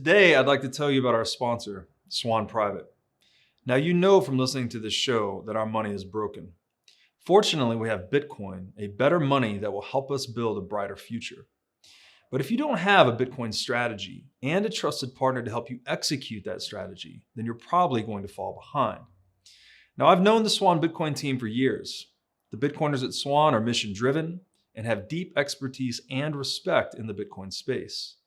Today, I'd like to tell you about our sponsor, Swan Private. Now, you know from listening to this show that our money is broken. Fortunately, we have Bitcoin, a better money that will help us build a brighter future. But if you don't have a Bitcoin strategy and a trusted partner to help you execute that strategy, then you're probably going to fall behind. Now, I've known the Swan Bitcoin team for years. The Bitcoiners at Swan are mission-driven and have deep expertise and respect in the Bitcoin space.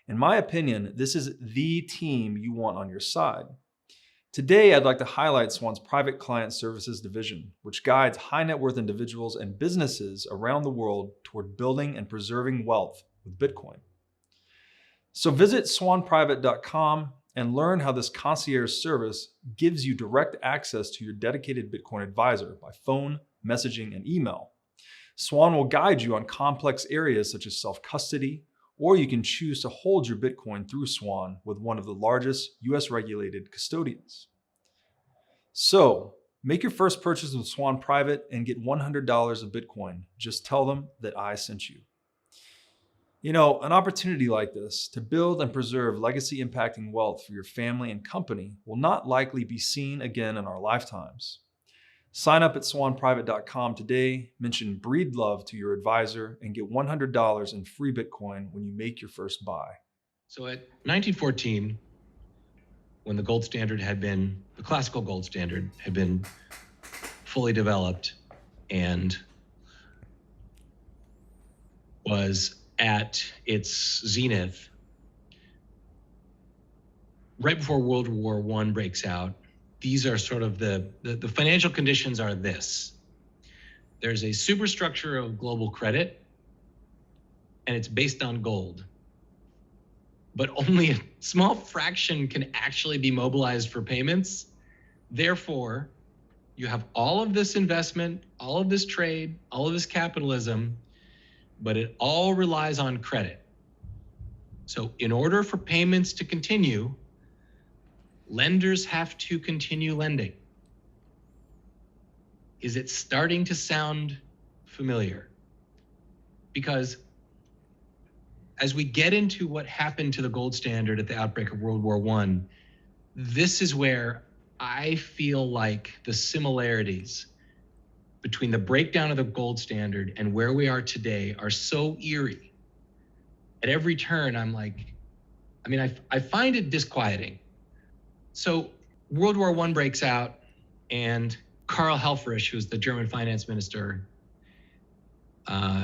In my opinion, this is the team you want on your side. Today, I'd like to highlight Swan's Private Client Services division, which guides high net worth individuals and businesses around the world toward building and preserving wealth with Bitcoin. So visit swanprivate.com and learn how this concierge service gives you direct access to your dedicated Bitcoin advisor by phone, messaging, and email. Swan will guide you on complex areas such as self-custody, or you can choose to hold your Bitcoin through Swan with one of the largest US-regulated custodians. So, make your first purchase with Swan Private and get $100 of Bitcoin. Just tell them that I sent you. You know, an opportunity like this to build and preserve legacy-impacting wealth for your family and company will not likely be seen again in our lifetimes. Sign up at swanprivate.com today, mention Breed Love to your advisor, and get $100 in free Bitcoin when you make your first buy. So at 1914, when the gold standard the classical gold standard had been fully developed and was at its zenith, right before World War I breaks out, these are sort of the financial conditions are this. There's a superstructure of global credit, and it's based on gold. But only a small fraction can actually be mobilized for payments. Therefore, you have all of this investment, all of this trade, all of this capitalism, but it all relies on credit. So in order for payments to continue, lenders have to continue lending. Is it starting to sound familiar? Because as we get into what happened to the gold standard at the outbreak of World War I, this is where I feel like the similarities between the breakdown of the gold standard and where we are today are so eerie. At every turn, I find it disquieting. So World War I breaks out, and Karl Helfrich, who's the German finance minister,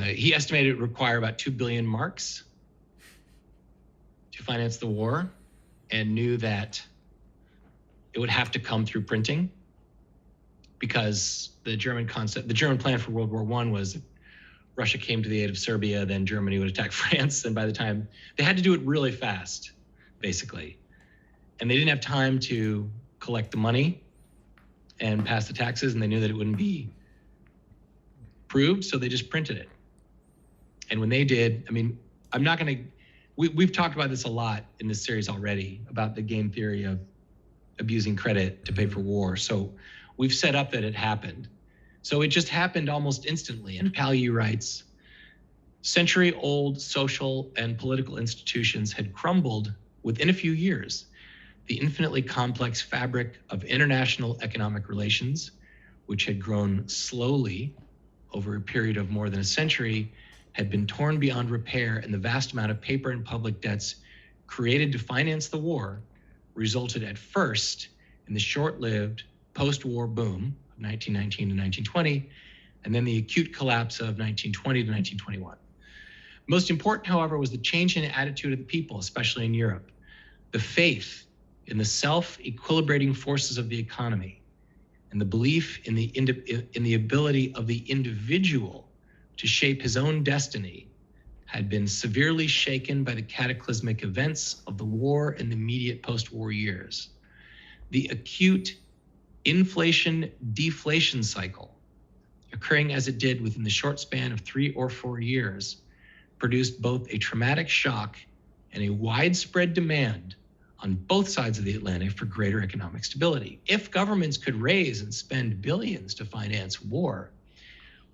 he estimated it would require about 2 billion marks to finance the war, and knew that it would have to come through printing, because the German plan for World War I was that Russia came to the aid of Serbia, then Germany would attack France, and by the time they had to do it really fast, basically. And they didn't have time to collect the money and pass the taxes, and they knew that it wouldn't be approved, so they just printed it. And when they did, we've talked about this a lot in this series already, about the game theory of abusing credit to pay for war. So we've set up that it happened. So it just happened almost instantly. And Palyi writes, century-old social and political institutions had crumbled within a few years. The infinitely complex fabric of international economic relations, which had grown slowly over a period of more than a century, had been torn beyond repair, and the vast amount of paper and public debts created to finance the war resulted at first in the short-lived post-war boom of 1919 to 1920, and then the acute collapse of 1920 to 1921. Most important, however, was the change in attitude of the people, especially in Europe. The faith in the self-equilibrating forces of the economy, and the belief in the ability of the individual to shape his own destiny had been severely shaken by the cataclysmic events of the war and the immediate post-war years. The acute inflation-deflation cycle, occurring as it did within the short span of 3 or 4 years, produced both a traumatic shock and a widespread demand on both sides of the Atlantic for greater economic stability. If governments could raise and spend billions to finance war,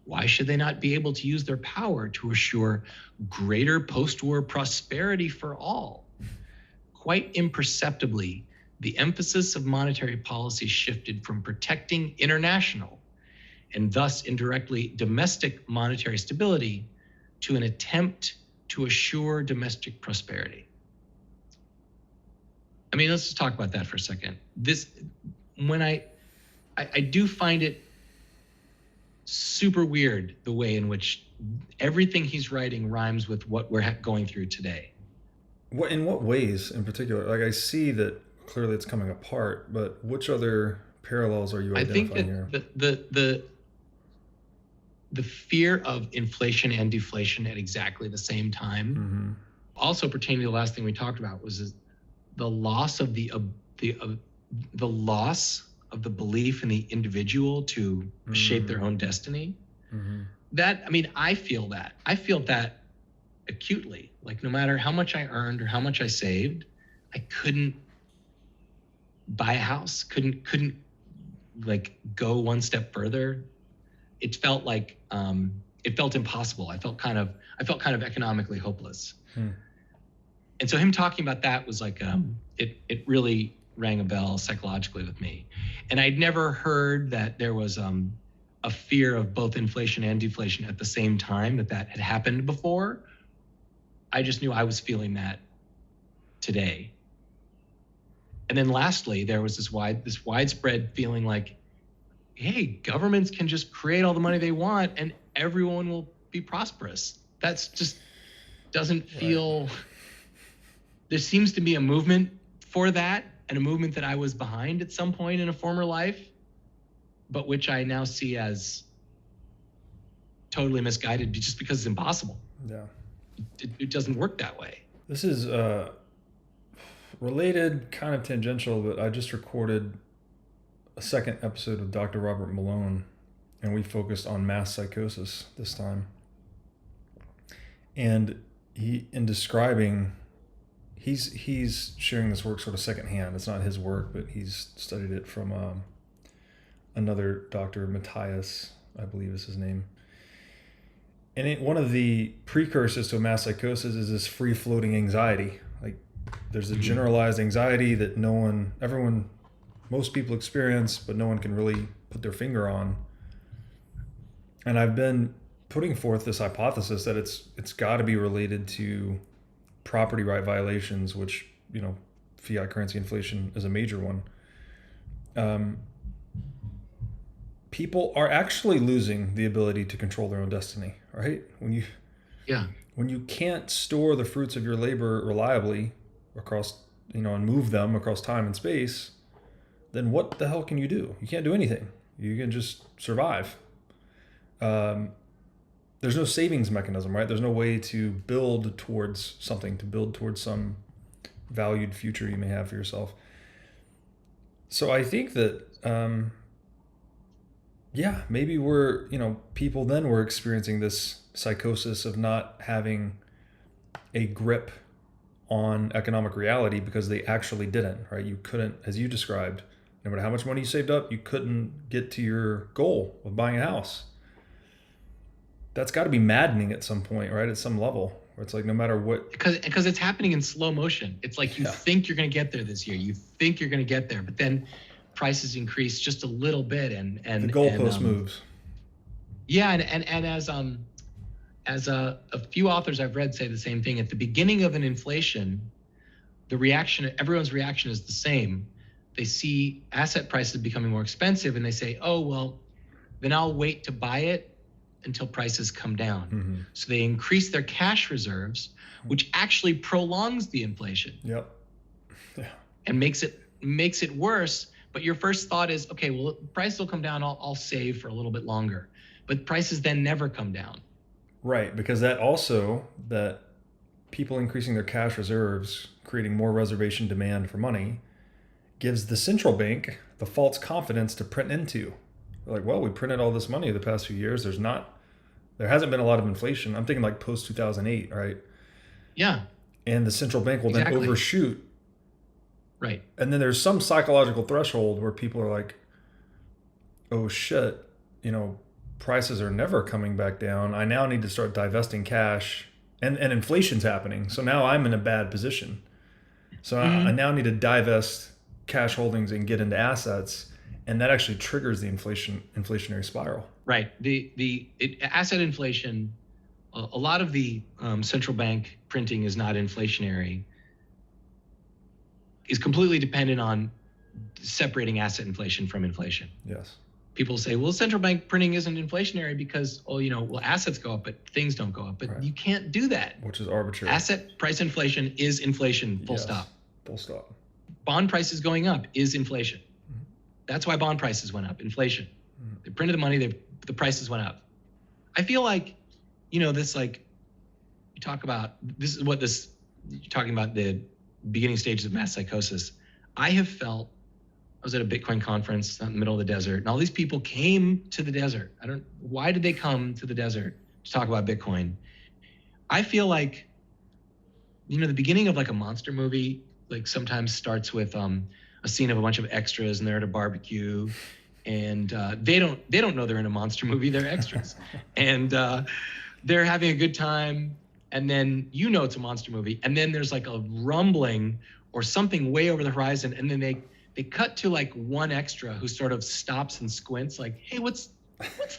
why should they not be able to use their power to assure greater post-war prosperity for all? quite imperceptibly, the emphasis of monetary policy shifted from protecting international and thus indirectly domestic monetary stability to an attempt to assure domestic prosperity. I mean, let's just talk about that for a second. When I do find it super weird the way in which everything he's writing rhymes with what we're going through today. In what ways in particular? Like, I see that clearly it's coming apart, but which other parallels are you identifying here? I think that the fear of inflation and deflation at exactly the same time, also pertaining to the last thing we talked about, was the loss of the loss of the belief in the individual to shape their own destiny. That, I mean, I feel that acutely. Like, no matter how much I earned or how much I saved, I couldn't buy a house, couldn't like go one step further. It felt like it felt impossible. I felt kind of economically hopeless. And so him talking about that was like it really rang a bell psychologically with me. And I'd never heard that there was a fear of both inflation and deflation at the same time, that had happened before. I just knew I was feeling that today. And then lastly, there was this widespread feeling like, hey, governments can just create all the money they want and everyone will be prosperous. That's just doesn't feel, there seems to be a movement for that, and a movement that I was behind at some point in a former life, but which I now see as totally misguided just because it's impossible. Yeah. It doesn't work that way. This is related, kind of tangential, but I just recorded a second episode of Dr. Robert Malone, and we focused on Mass-Psychosis this time. And in describing, he's sharing this work sort of secondhand. It's not his work, but he's studied it from another doctor, Matthias, I believe is his name. And one of the precursors to a Mass-Psychosis is this free-floating anxiety. Like, there's a generalized anxiety that most people experience, but no one can really put their finger on. And I've been putting forth this hypothesis that it's got to be related to property right violations, which, fiat currency inflation is a major one. People are actually losing the ability to control their own destiny, right? When you can't store the fruits of your labor reliably across, and move them across time and space, then what the hell can you do? You can't do anything. You can just survive. There's no savings mechanism, right? There's no way to build towards something, to build towards some valued future you may have for yourself. So I think that, maybe people then were experiencing this psychosis of not having a grip on economic reality because they actually didn't, right? You couldn't, as you described, no matter how much money you saved up, you couldn't get to your goal of buying a house. That's got to be maddening at some point, right? At some level, where it's like, no matter what. Because it's happening in slow motion. It's like you think you're going to get there this year. You think you're going to get there, but then prices increase just a little bit, and the goalpost moves. Yeah, and as a few authors I've read say the same thing. At the beginning of an inflation, everyone's reaction is the same. They see asset prices becoming more expensive, and they say, "Oh well, then I'll wait to buy it until prices come down." So they increase their cash reserves, which actually prolongs the inflation. Yep. Yeah. And makes it worse. But your first thought is, okay, well, prices will come down. I'll save for a little bit longer. But prices then never come down. Right, because that people increasing their cash reserves, creating more reservation demand for money, gives the central bank the false confidence to print into. They're like, well, we printed all this money the past few years. There hasn't been a lot of inflation. I'm thinking like post 2008, right? Yeah. And the central bank will then overshoot. Right. And then there's some psychological threshold where people are like, oh shit, prices are never coming back down. I now need to start divesting cash, and inflation's happening. So now I'm in a bad position. So I now need to divest cash holdings and get into assets, and that actually triggers the inflationary spiral. Right. Asset inflation, a lot of the central bank printing is not inflationary, is completely dependent on separating asset inflation from inflation. Yes. People say, well, central bank printing isn't inflationary because, assets go up, but things don't go up. But Right. You can't do that. Which is arbitrary. Asset price inflation is inflation, full stop. Full stop. Bond prices going up is inflation. That's why bond prices went up, inflation. They printed the money, the prices went up. I feel like, this, like, you talk about, you're talking about the beginning stages of Mass-Psychosis. I have felt, I was at a Bitcoin conference out in the middle of the desert, and all these people came to the desert. Why did they come to the desert to talk about Bitcoin? I feel like, the beginning of like a monster movie, like sometimes starts with a scene of a bunch of extras and they're at a barbecue, and they don't know they're in a monster movie. They're extras, and they're having a good time. And then it's a monster movie, and then there's like a rumbling or something way over the horizon, and then they cut to like one extra who sort of stops and squints, like, hey, what's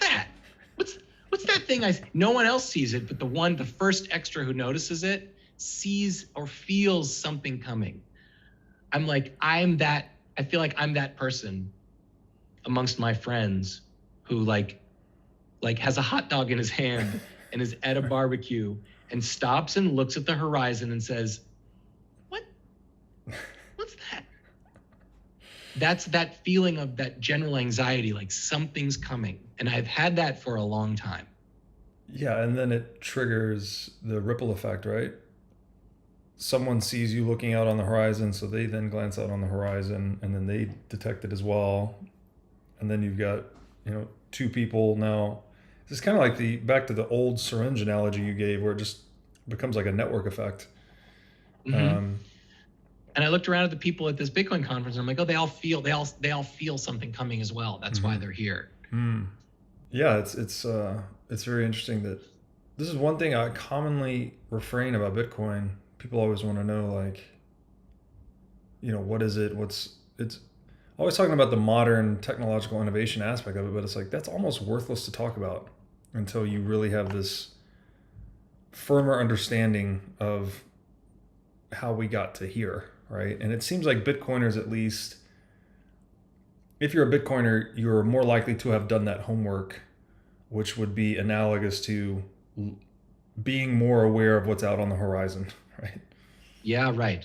that? What's that thing? No one else sees it, but the first extra who notices it sees or feels something coming. I'm like, I feel like I'm that person amongst my friends who like has a hot dog in his hand and is at a barbecue and stops and looks at the horizon and says, what's that? That's that feeling of that general anxiety, like something's coming. And I've had that for a long time. Yeah, and then it triggers the ripple effect, right? Someone sees you looking out on the horizon, so they then glance out on the horizon, and then they detect it as well. And then you've got, two people now. It's kind of like back to the old syringe analogy you gave, where it just becomes like a network effect. Mm-hmm. And I looked around at the people at this Bitcoin conference, and I'm like, oh, they all feel something coming as well. That's why they're here. Yeah, it's very interesting that this is one thing I commonly refrain about Bitcoin. People always want to know, like, what is it? It's always talking about the modern technological innovation aspect of it, but it's like, that's almost worthless to talk about until you really have this firmer understanding of how we got to here, right? And it seems like Bitcoiners, at least, if you're a Bitcoiner, you're more likely to have done that homework, which would be analogous to being more aware of what's out on the horizon, right? Yeah, right.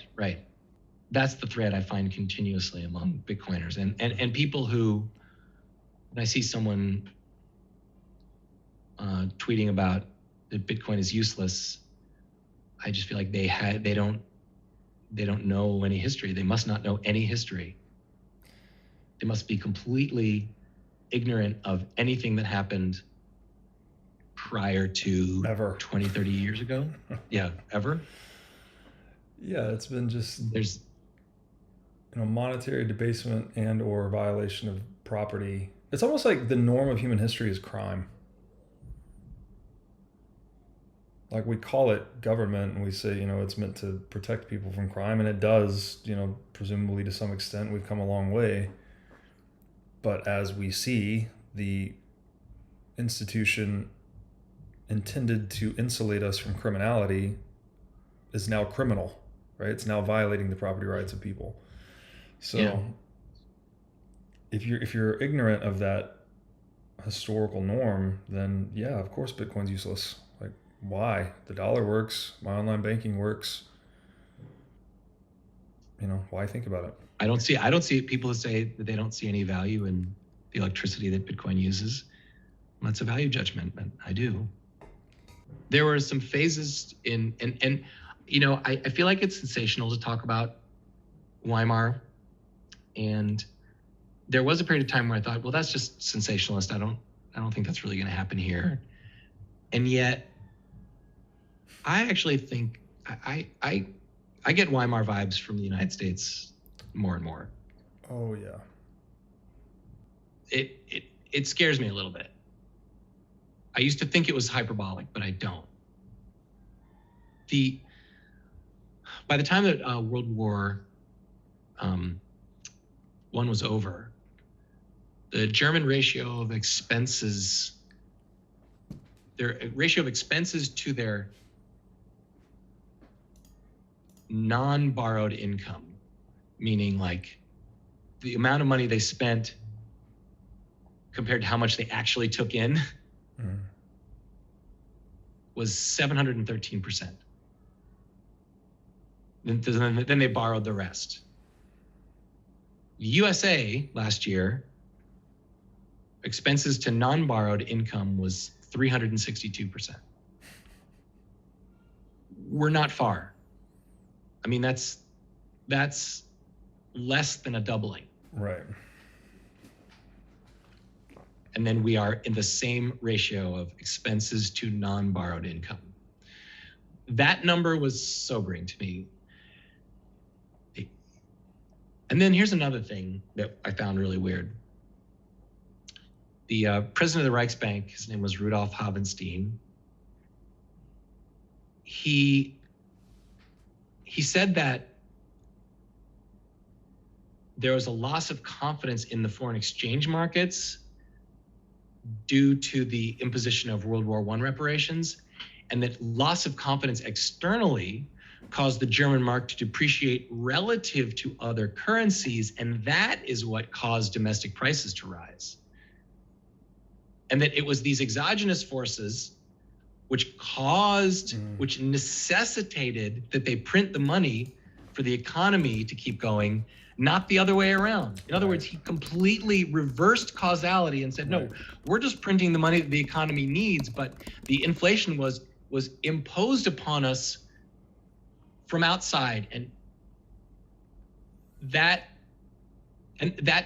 That's the thread I find continuously among Bitcoiners and people who, when I see someone tweeting about that Bitcoin is useless, I just feel like they don't know any history. They must not know any history. They must be completely ignorant of anything that happened prior to Ever. 20, 30 years ago. Yeah, ever. Yeah, it's been just There's monetary debasement and or violation of property. It's almost like the norm of human history is crime. Like, we call it government and we say, it's meant to protect people from crime, and it does, presumably to some extent. We've come a long way. But as we see, the institution intended to insulate us from criminality is now criminal, right? It's now violating the property rights of people. So Yeah. if you're ignorant of that historical norm, then yeah, of course Bitcoin's useless. Like, why? The dollar works, my online banking works. Why think about it? I don't see people who say that they don't see any value in the electricity that Bitcoin uses. Well, that's a value judgment, and I do. There were some phases and I feel like it's sensational to talk about Weimar, and there was a period of time where I thought, well, that's just sensationalist. I don't think that's really going to happen here. And yet, I actually think I get Weimar vibes from the United States more and more. Oh yeah. It scares me a little bit. I used to think it was hyperbolic, but I don't. By the time that World War I was over, the German ratio of expenses, their ratio of expenses to their non-borrowed income, meaning like the amount of money they spent compared to how much they actually took in, was 713%. Then they borrowed the rest. USA last year, expenses to non-borrowed income was 362%. We're not far. I mean, that's less than a doubling. Right. And then we are in the same ratio of expenses to non-borrowed income. That number was sobering to me. And then here's another thing that I found really weird. The president of the Reichsbank, his name was Rudolf Havenstein. He said that there was a loss of confidence in the foreign exchange markets due to the imposition of World War I reparations, and that loss of confidence externally caused the German mark to depreciate relative to other currencies, and that is what caused domestic prices to rise. And that it was these exogenous forces which which necessitated that they print the money for the economy to keep going, not the other way around. In other words, he completely reversed causality and said, no, we're just printing the money that the economy needs, but the inflation was imposed upon us from outside. And that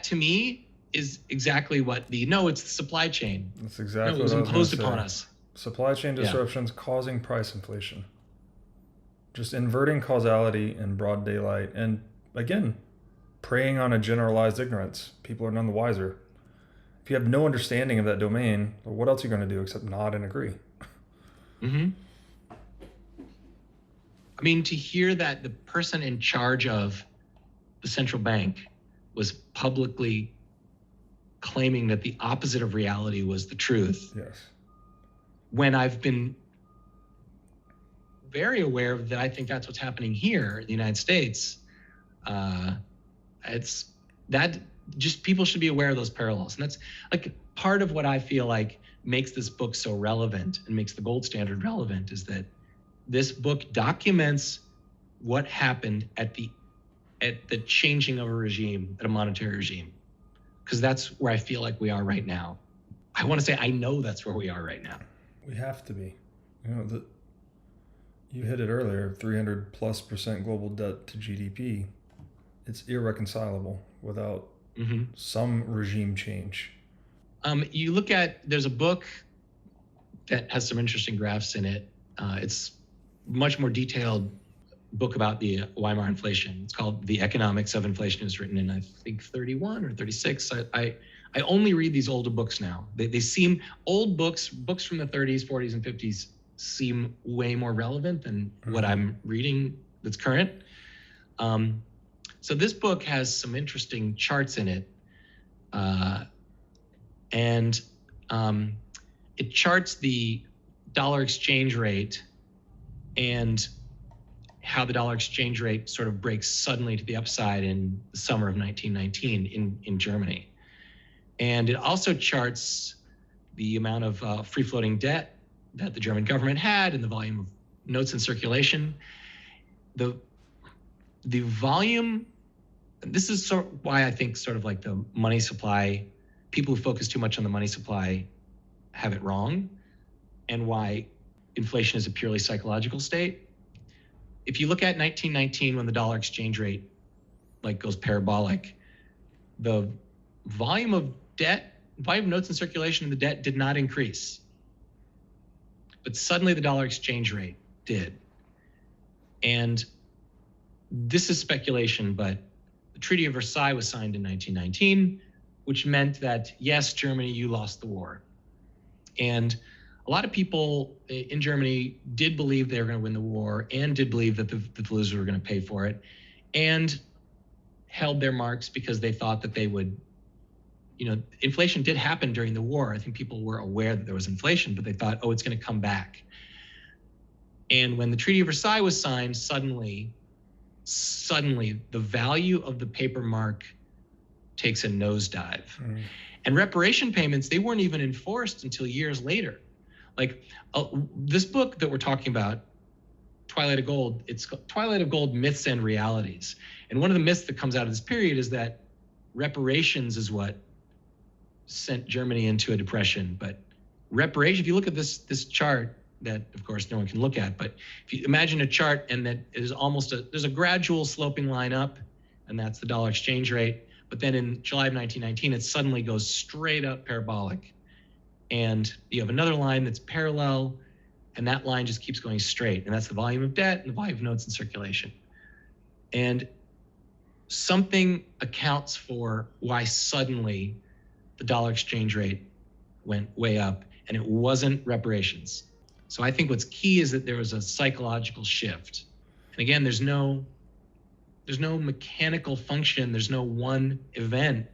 to me is exactly what it's the supply chain. That's exactly what it was imposed upon us. Supply chain disruptions causing price inflation. Just inverting causality in broad daylight. And again, preying on a generalized ignorance. People are none the wiser. If you have no understanding of that domain, well, what else are you going to do except nod and agree? Mm-hmm. I mean, to hear that the person in charge of the central bank was publicly claiming that the opposite of reality was the truth. Yes. When I've been very aware of that, I think that's what's happening here in the United States. It's that just people should be aware of those parallels. And that's like part of what I feel like makes this book so relevant and makes the gold standard relevant, is that this book documents what happened at the changing of a regime, at a monetary regime. Because that's where I feel like we are right now. I want to say I know that's where we are right now. We have to be. You hit it earlier, 300+% global debt to GDP. It's irreconcilable without some regime change. You look at, there's a book that has some interesting graphs in it. It's much more detailed book about the Weimar inflation. It's called The Economics of Inflation. It was written in, I think, 31 or 36. I only read these older books now. They seem, old books from the 30s, 40s, and 50s seem way more relevant than what I'm reading that's current. So this book has some interesting charts in it. And it charts the dollar exchange rate and how the dollar exchange rate sort of breaks suddenly to the upside in the summer of 1919 in Germany. And it also charts the amount of free-floating debt that the German government had and the volume of notes in circulation. The volume, this is why I think sort of like the money supply, people who focus too much on the money supply have it wrong, and why inflation is a purely psychological state. If you look at 1919, when the dollar exchange rate goes parabolic, the volume of notes in circulation in the debt did not increase. But suddenly the dollar exchange rate did. And this is speculation, but the Treaty of Versailles was signed in 1919, which meant that, yes, Germany, you lost the war. And a lot of people in Germany did believe they were going to win the war and did believe that the losers were going to pay for it, and held their marks because they thought that they would, inflation did happen during the war. I think people were aware that there was inflation, but they thought, oh, it's going to come back. And when the Treaty of Versailles was signed, suddenly the value of the paper mark takes a nosedive. Mm. And reparation payments, they weren't even enforced until years later. Like this book that we're talking about, Twilight of Gold, it's Twilight of Gold, Myths and Realities. And one of the myths that comes out of this period is that reparations is what sent Germany into a depression. But reparation, if you look at this chart that, of course, no one can look at, but if you imagine a chart and that is there's a gradual sloping line up, and that's the dollar exchange rate. But then in July of 1919, it suddenly goes straight up parabolic. And you have another line that's parallel, and that line just keeps going straight. And that's the volume of debt and the volume of notes in circulation. And something accounts for why suddenly the dollar exchange rate went way up, and it wasn't reparations. So I think what's key is that there was a psychological shift. And again, there's no mechanical function, there's no one event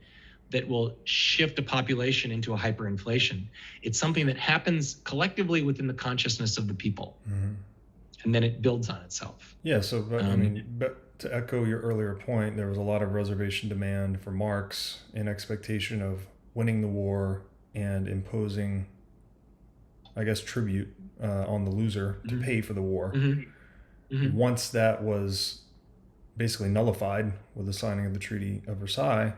that will shift a population into a hyperinflation. It's something that happens collectively within the consciousness of the people. Mm-hmm. And then it builds on itself. Yeah, so but to echo your earlier point, there was a lot of reservation demand for marks in expectation of winning the war and imposing, I guess, tribute on the loser to pay for the war. Mm-hmm. Mm-hmm. Once that was basically nullified with the signing of the Treaty of Versailles,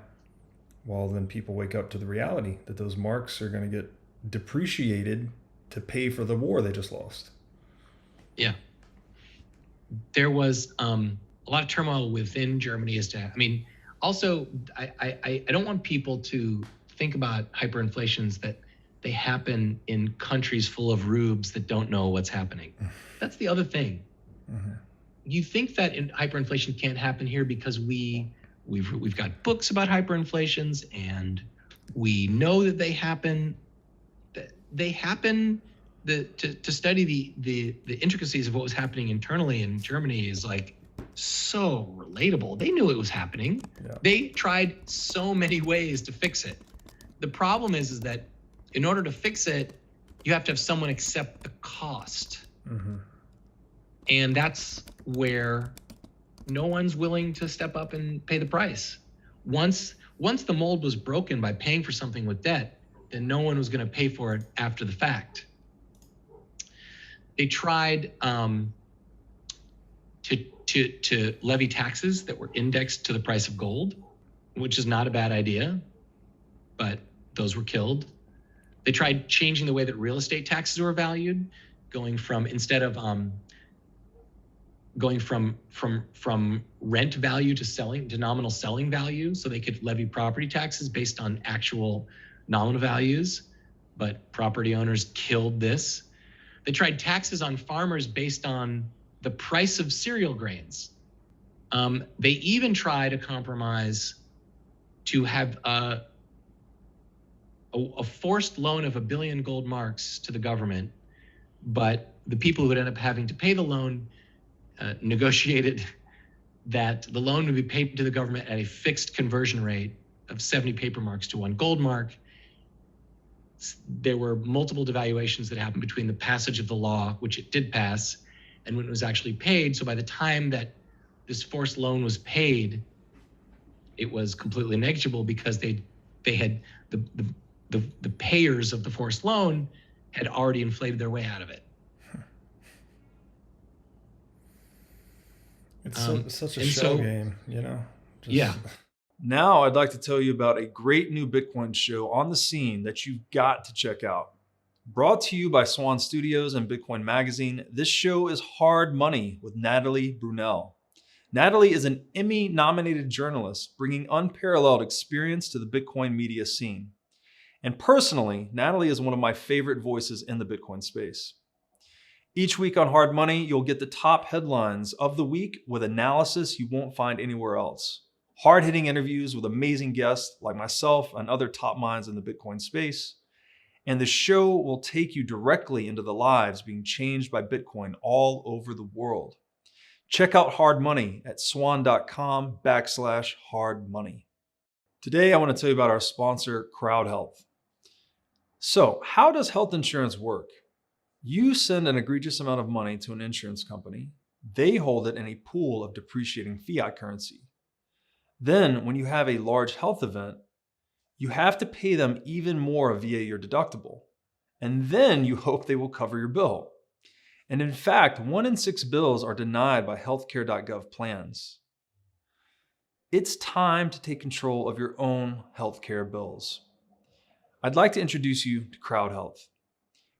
well, then people wake up to the reality that those marks are going to get depreciated to pay for the war they just lost. Yeah. There was a lot of turmoil within Germany as to, also, I don't want people to think about hyperinflations that they happen in countries full of rubes that don't know what's happening. That's the other thing. Mm-hmm. You think that hyperinflation can't happen here because we've got books about hyperinflations and we know that they happen. To study the intricacies of what was happening internally in Germany is like so relatable. They knew it was happening. Yeah. They tried so many ways to fix it. The problem is that in order to fix it, you have to have someone accept the cost. Mm-hmm. And that's where no one's willing to step up and pay the price. Once the mold was broken by paying for something with debt, then no one was going to pay for it after the fact. They tried to levy taxes that were indexed to the price of gold, which is not a bad idea, but those were killed. They tried changing the way that real estate taxes were valued, going from rent value to nominal selling value, so they could levy property taxes based on actual nominal values, but property owners killed this. They tried taxes on farmers based on the price of cereal grains. They even tried a compromise to have a forced loan of 1 billion gold marks to the government, but the people who would end up having to pay the loan negotiated that the loan would be paid to the government at a fixed conversion rate of 70 paper marks to 1 gold mark. There were multiple devaluations that happened between the passage of the law, which it did pass, and when it was actually paid. So by the time that this forced loan was paid, it was completely negligible because they had the payers of the forced loan had already inflated their way out of it. It's such a shell game, Yeah. Now I'd like to tell you about a great new Bitcoin show on the scene that you've got to check out. Brought to you by Swan Studios and Bitcoin Magazine, this show is Hard Money with Natalie Brunell. Natalie is an Emmy-nominated journalist bringing unparalleled experience to the Bitcoin media scene. And personally, Natalie is one of my favorite voices in the Bitcoin space. Each week on Hard Money, you'll get the top headlines of the week with analysis you won't find anywhere else. Hard-hitting interviews with amazing guests like myself and other top minds in the Bitcoin space. And the show will take you directly into the lives being changed by Bitcoin all over the world. Check out Hard Money at swan.com/hard money. Today, I want to tell you about our sponsor, Crowd Health. So, how does health insurance work? You send an egregious amount of money to an insurance company. They hold it in a pool of depreciating fiat currency. Then, when you have a large health event, you have to pay them even more via your deductible. And then you hope they will cover your bill. And in fact, 1 in 6 bills are denied by healthcare.gov plans. It's time to take control of your own healthcare bills. I'd like to introduce you to Crowd Health.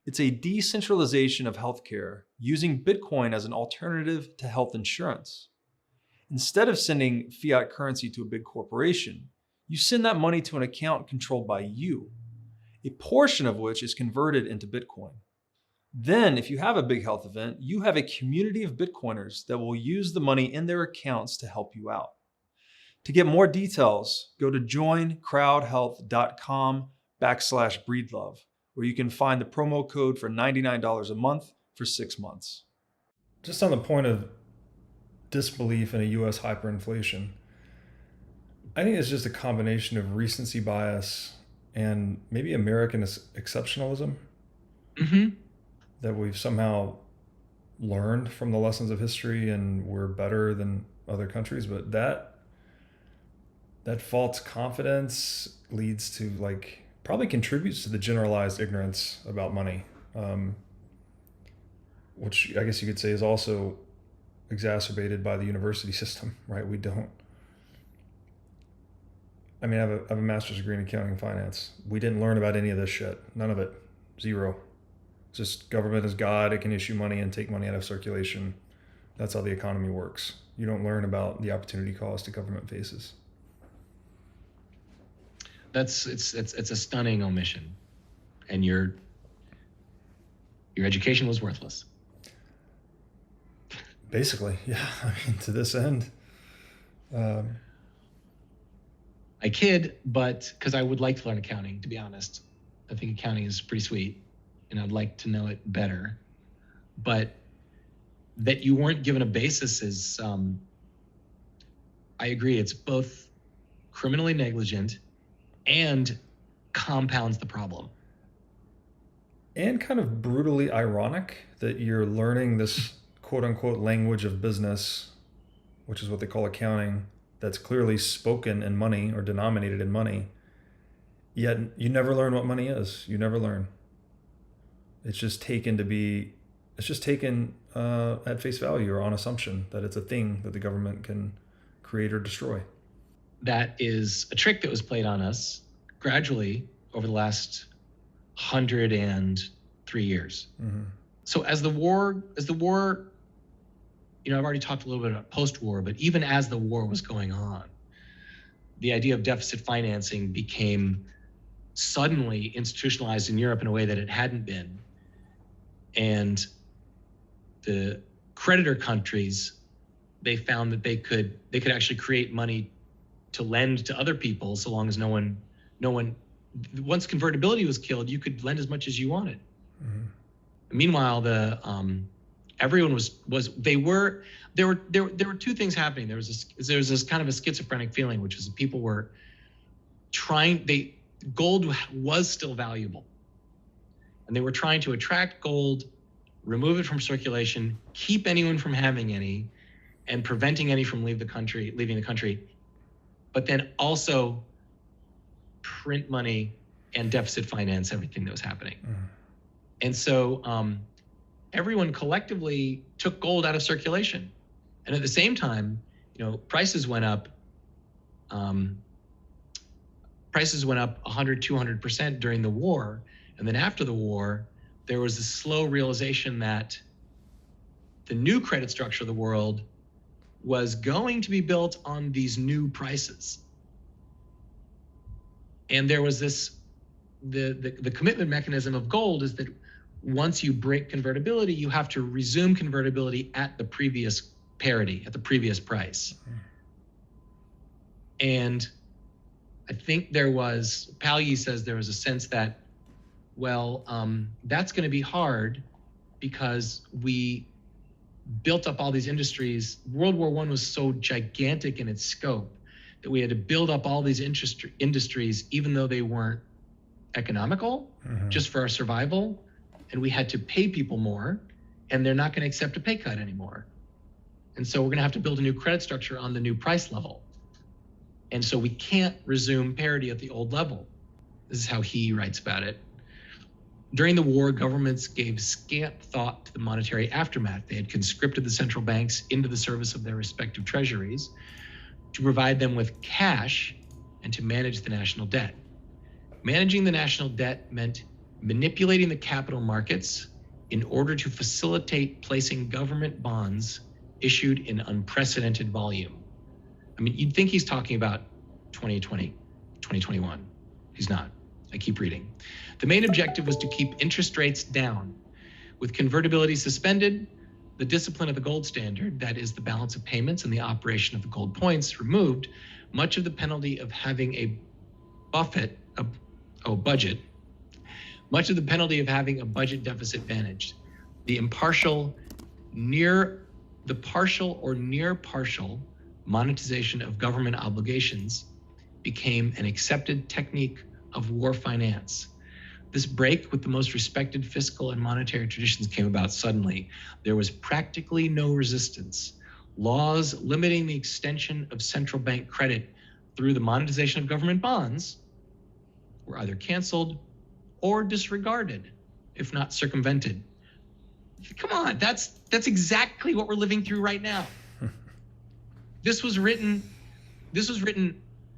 It's a decentralization of healthcare using Bitcoin as an alternative to health insurance. Instead of sending fiat currency to a big corporation, you send that money to an account controlled by you, a portion of which is converted into Bitcoin. Then, if you have a big health event, you have a community of Bitcoiners that will use the money in their accounts to help you out. To get more details, go to joincrowdhealth.com/breedlove, where you can find the promo code for $99 a month for 6 months. Just on the point of disbelief in a US hyperinflation, I think it's just a combination of recency bias and maybe American exceptionalism that we've somehow learned from the lessons of history and we're better than other countries. But that false confidence leads to probably contributes to the generalized ignorance about money, which I guess you could say is also exacerbated by the university system, right? I have a master's degree in accounting and finance. We didn't learn about any of this shit. None of it. Zero. It's just government is God. It can issue money and take money out of circulation. That's how the economy works. You don't learn about the opportunity cost that government faces. It's a stunning omission, and your education was worthless. Basically, yeah. To this end. I kid, but because I would like to learn accounting, to be honest. I think accounting is pretty sweet, and I'd like to know it better. But that you weren't given a basis is, I agree, it's both criminally negligent and compounds the problem. And kind of brutally ironic that you're learning this quote unquote language of business, which is what they call accounting, that's clearly spoken in money or denominated in money, yet you never learn what money is. You never learn. It's just taken at face value or on assumption that it's a thing that the government can create or destroy. That is a trick that was played on us gradually over the last 103 years. Mm-hmm. So as the war, I've already talked a little bit about post-war, but even as the war was going on, the idea of deficit financing became suddenly institutionalized in Europe in a way that it hadn't been. And the creditor countries, they found that they could actually create money to lend to other people so long as no one, once convertibility was killed, you could lend as much as you wanted. Mm-hmm. Meanwhile, everyone there were two things happening. There was this kind of a schizophrenic feeling, which was that people were gold was still valuable, and they were trying to attract gold, remove it from circulation, keep anyone from having any, and preventing any from leaving the country, but then also print money and deficit finance everything that was happening. Mm. And so everyone collectively took gold out of circulation. And at the same time, prices went up. Prices went up 100, 200% during the war. And then after the war, there was a slow realization that the new credit structure of the world was going to be built on these new prices. And there was the commitment mechanism of gold is that once you break convertibility, you have to resume convertibility at the previous parity, at the previous price. Mm-hmm. And I think Palyi says there was a sense that Well, that's going to be hard because we built up all these industries. World War I was so gigantic in its scope that we had to build up all these industries, even though they weren't economical, just for our survival. And we had to pay people more, and they're not going to accept a pay cut anymore. And so we're going to have to build a new credit structure on the new price level. And so we can't resume parity at the old level. This is how he writes about it. During the war, governments gave scant thought to the monetary aftermath. They had conscripted the central banks into the service of their respective treasuries to provide them with cash and to manage the national debt. Managing the national debt meant manipulating the capital markets in order to facilitate placing government bonds issued in unprecedented volume. I mean, you'd think he's talking about 2020, 2021. He's not. I keep reading. The main objective was to keep interest rates down. With convertibility suspended, the discipline of the gold standard, that is the balance of payments and the operation of the gold points, removed, much of the penalty of having a budget, much of the penalty of having a budget deficit managed. The partial or near partial monetization of government obligations became an accepted technique of war finance. This break with the most respected fiscal and monetary traditions came about suddenly. There was practically no resistance. Laws limiting the extension of central bank credit through the monetization of government bonds were either canceled or disregarded, if not circumvented. Come on, that's exactly what we're living through right now. This was written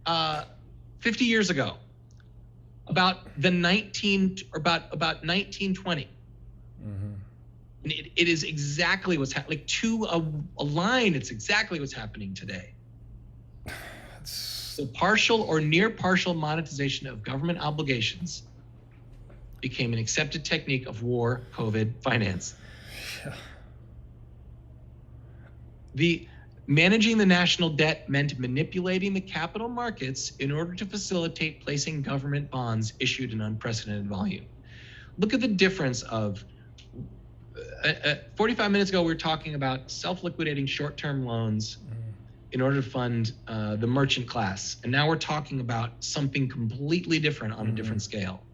50 years ago, about 1920. And it is exactly what's happening. Like to a line, it's exactly what's happening today. The partial or near partial monetization of government obligations became an accepted technique of war, COVID, finance. Yeah. Managing the national debt meant manipulating the capital markets in order to facilitate placing government bonds issued in unprecedented volume. Look at the difference of 45 minutes ago, we were talking about self-liquidating short-term loans in order to fund the merchant class. And now we're talking about something completely different on a different scale.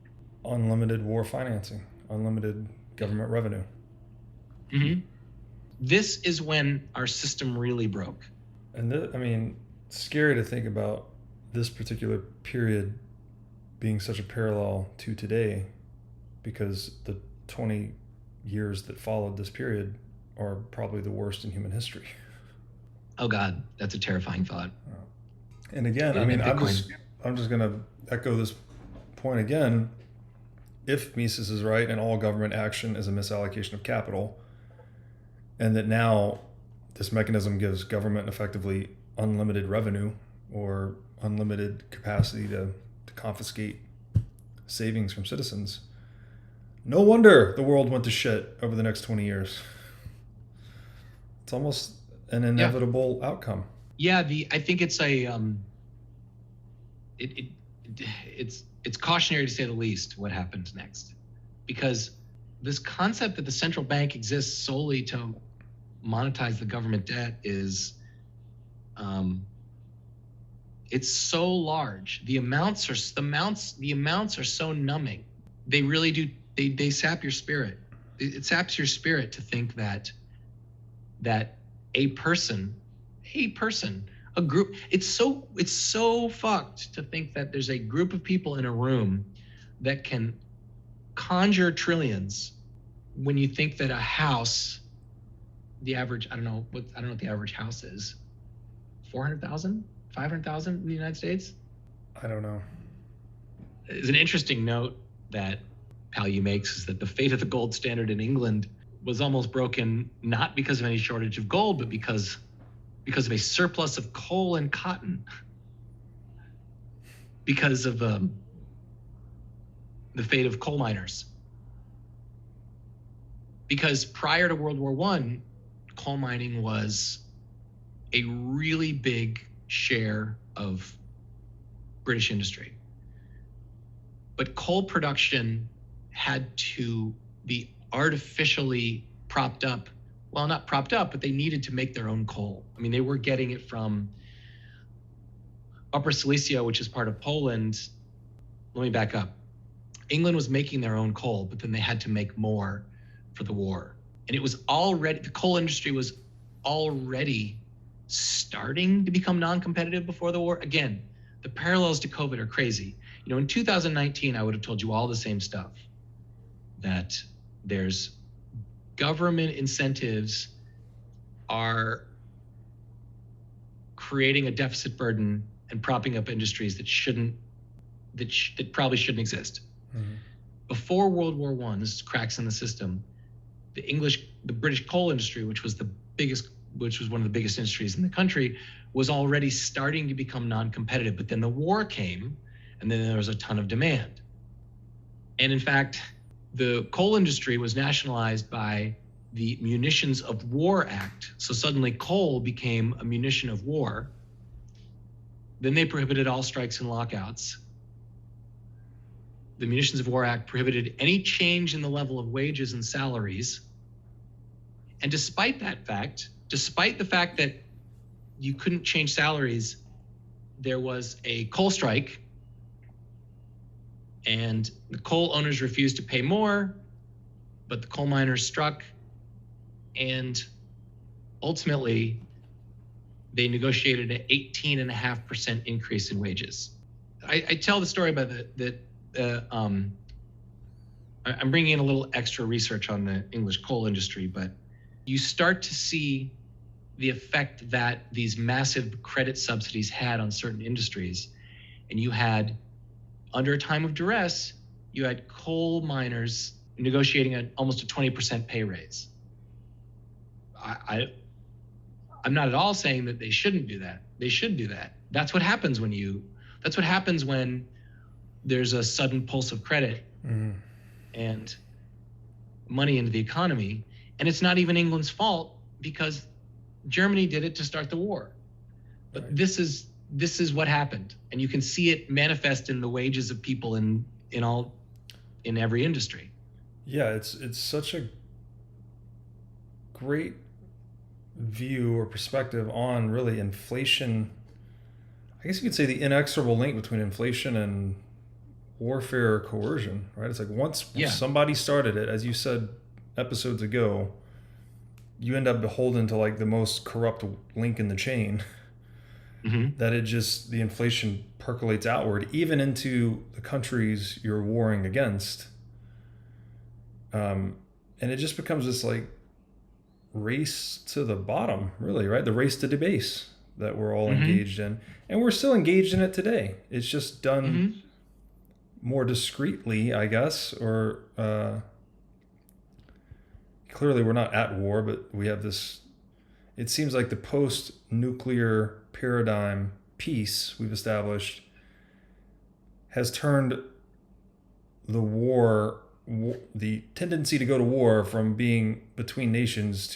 Unlimited war financing, unlimited government revenue. This is when our system really broke. And it's scary to think about this particular period being such a parallel to today, because the 20 years that followed this period are probably the worst in human history. Oh God, that's a terrifying thought. And again, I'm just going to echo this point again. If Mises is right and all government action is a misallocation of capital, and that now this mechanism gives government effectively unlimited revenue or unlimited capacity to confiscate savings from citizens, no wonder the world went to shit over the next 20 years. It's almost an inevitable outcome. Yeah, I think it's it's cautionary to say the least what happens next, because this concept that the central bank exists solely to monetize the government debt is it's so large. The amounts are so numbing. They really do. They sap your spirit. It saps your spirit to think that a person, a group. It's so fucked to think that there's a group of people in a room that can conjure trillions, when you think that a house, the average, I don't know what the average house is, 400,000, 500,000 in the United States? I don't know. It's an interesting note that Palyi makes, is that the fate of the gold standard in England was almost broken, not because of any shortage of gold, but because of a surplus of coal and cotton, because of the fate of coal miners. Because prior to World War I, coal mining was a really big share of British industry. But coal production had to be artificially propped up. Well, not propped up, but they needed to make their own coal. I mean, they were getting it from Upper Silesia, which is part of Poland. Let me back up. England was making their own coal, but then they had to make more for the war. And it was already, the coal industry was already starting to become non-competitive before the war. Again, the parallels to COVID are crazy. You know, in 2019, I would have told you all the same stuff, that there's government incentives are creating a deficit burden and propping up industries that probably shouldn't exist. Mm-hmm. Before World War I, this is cracks in the system, the British coal industry, which was one of the biggest industries in the country, was already starting to become non-competitive. But then the war came, and then there was a ton of demand. And in fact, the coal industry was nationalized by the Munitions of War Act. So suddenly coal became a munition of war. Then they prohibited all strikes and lockouts. The Munitions of War Act prohibited any change in the level of wages and salaries. And despite the fact that you couldn't change salaries, there was a coal strike, and the coal owners refused to pay more, but the coal miners struck, and ultimately they negotiated an 18.5% increase in wages. I tell the story about I'm bringing in a little extra research on the English coal industry, but you start to see the effect that these massive credit subsidies had on certain industries. And you had, under a time of duress, you had coal miners negotiating almost a 20% pay raise. I'm not at all saying that they shouldn't do that. They should do that. That's what happens when there's a sudden pulse of credit and money into the economy. And it's not even England's fault, because Germany did it to start the war. But right. This is what happened. And you can see it manifest in the wages of people in every industry. Yeah, it's such a great view or perspective on really inflation. I guess you could say the inexorable link between inflation and warfare or coercion, right? It's like once somebody started it, as you said episodes ago, you end up beholden to like the most corrupt link in the chain. Mm-hmm. That the inflation percolates outward, even into the countries you're warring against. And it just becomes this like race to the bottom, really, right? The race to debase that we're all engaged in. And we're still engaged in it today. It's just done more discreetly, I guess, or clearly we're not at war, but we have this, it seems like the post-nuclear paradigm peace we've established has turned the tendency to go to war from being between nations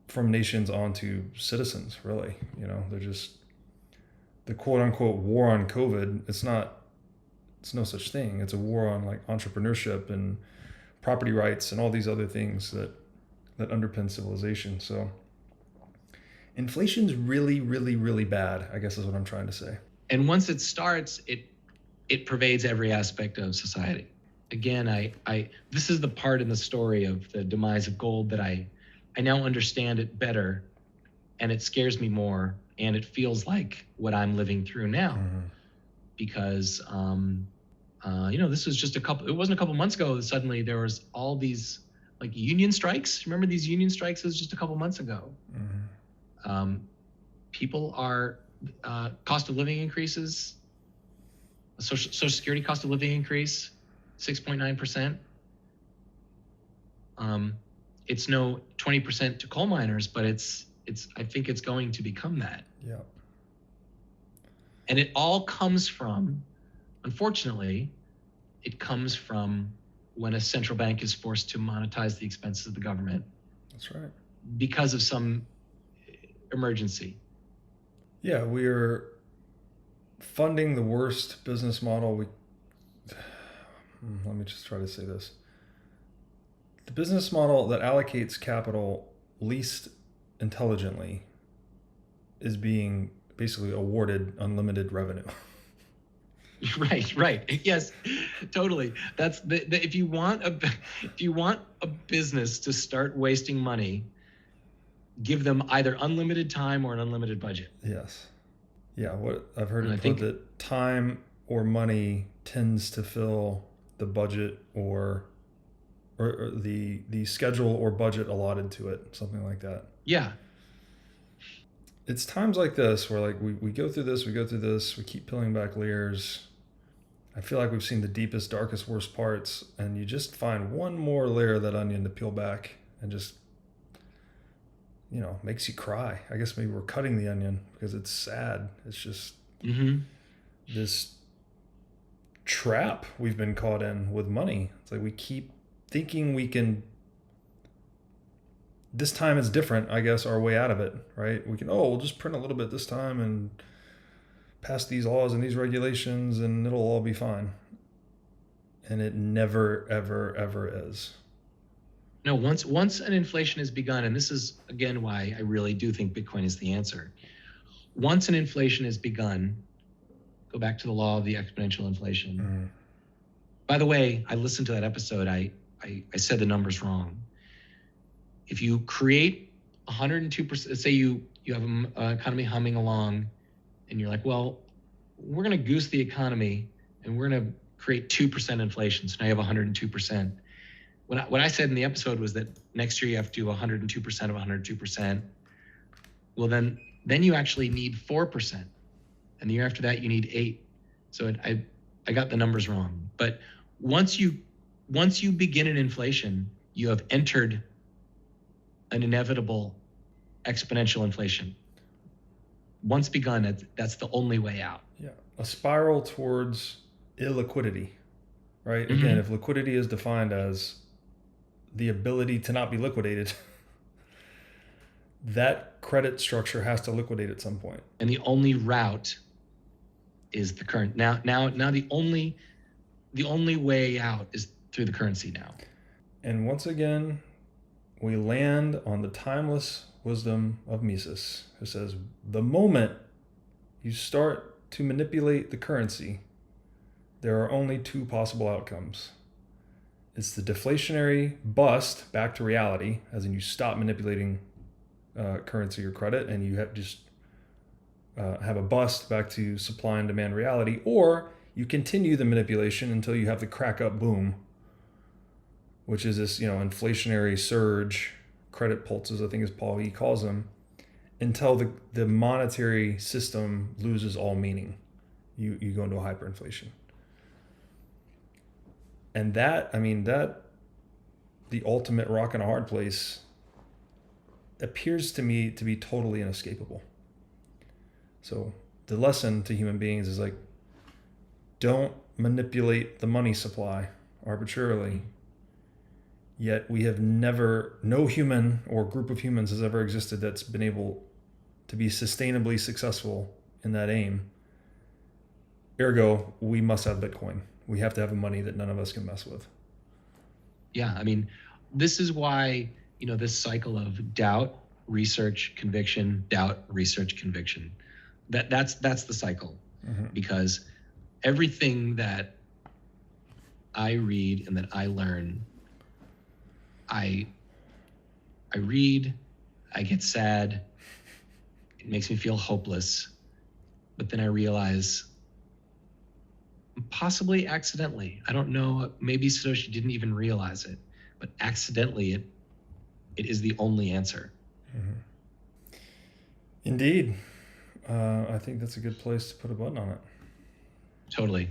from nations onto citizens, really. You know, they're just the quote unquote war on COVID. It's no such thing. It's a war on like entrepreneurship and property rights and all these other things that underpin civilization. So inflation's really, really, really bad, I guess is what I'm trying to say. And once it starts, it pervades every aspect of society. Again, this is the part in the story of the demise of gold that I now understand it better, and it scares me more, and it feels like what I'm living through now. Because this was just it wasn't a couple months ago that suddenly there was all these like union strikes. Remember these union strikes? It was just a couple months ago. People are cost of living increases, social security cost of living increase, 6.9%. It's no 20% to coal miners, but I think it's going to become that. Yeah. And it all comes from, unfortunately, when a central bank is forced to monetize the expenses of the government. That's right. Because of some emergency. Yeah, we're funding the worst business model let me just try to say this. The business model that allocates capital least intelligently is being basically awarded unlimited revenue. Right. Yes, totally. That's if you want a business to start wasting money, give them either unlimited time or an unlimited budget. Yes. Yeah, what I've heard And it put that time or money tends to fill the budget or the schedule or budget allotted to it, something like that. Yeah. It's times like this where like we go through this, we keep peeling back layers. I feel like we've seen the deepest, darkest, worst parts, and you just find one more layer of that onion to peel back and just, makes you cry. I guess maybe we're cutting the onion because it's sad. It's just this trap we've been caught in with money. It's like we keep thinking we can, this time is different, I guess, our way out of it, right? We can, we'll just print a little bit this time and pass these laws and these regulations and it'll all be fine. And it never, ever, ever is. No, once an inflation has begun, and this is, again, why I really do think Bitcoin is the answer. Once an inflation has begun, go back to the law of the exponential inflation. By the way, I listened to that episode. I said the numbers wrong. If you create 102%, say you have an economy humming along, and you're like, well, we're going to goose the economy, and we're going to create 2% inflation. So now you have 102%. What I said in the episode was that next year you have to do 102% of 102%. Well, then you actually need 4%. And the year after that, you need 8. So I got the numbers wrong. But once you begin an inflation, you have entered an inevitable exponential inflation. Once begun, that's the only way out. Yeah, a spiral towards illiquidity, right? Again, if liquidity is defined as the ability to not be liquidated, that credit structure has to liquidate at some point. And the only route is the current. Now the only way out is through the currency now. And once again, we land on the timeless wisdom of Mises, who says, the moment you start to manipulate the currency, there are only 2 possible outcomes. It's the deflationary bust back to reality, as in you stop manipulating currency or credit, and you have a bust back to supply and demand reality, or you continue the manipulation until you have the crack up boom, which is this inflationary surge, credit pulses, I think as Palyi calls them, until the monetary system loses all meaning. You go into a hyperinflation. And that the ultimate rock and a hard place appears to me to be totally inescapable. So the lesson to human beings is like, don't manipulate the money supply arbitrarily. Yet we have no human or group of humans has ever existed that's been able to be sustainably successful in that aim. Ergo, we must have Bitcoin. We have to have a money that none of us can mess with. Yeah, this is why, this cycle of doubt, research, conviction, doubt, research, conviction. That's the cycle. Because everything that I read and that I learn, I read, I get sad, it makes me feel hopeless, but then I realize, possibly accidentally, I don't know, maybe Satoshi didn't even realize it, but accidentally it is the only answer. Indeed. I think that's a good place to put a button on it. Totally.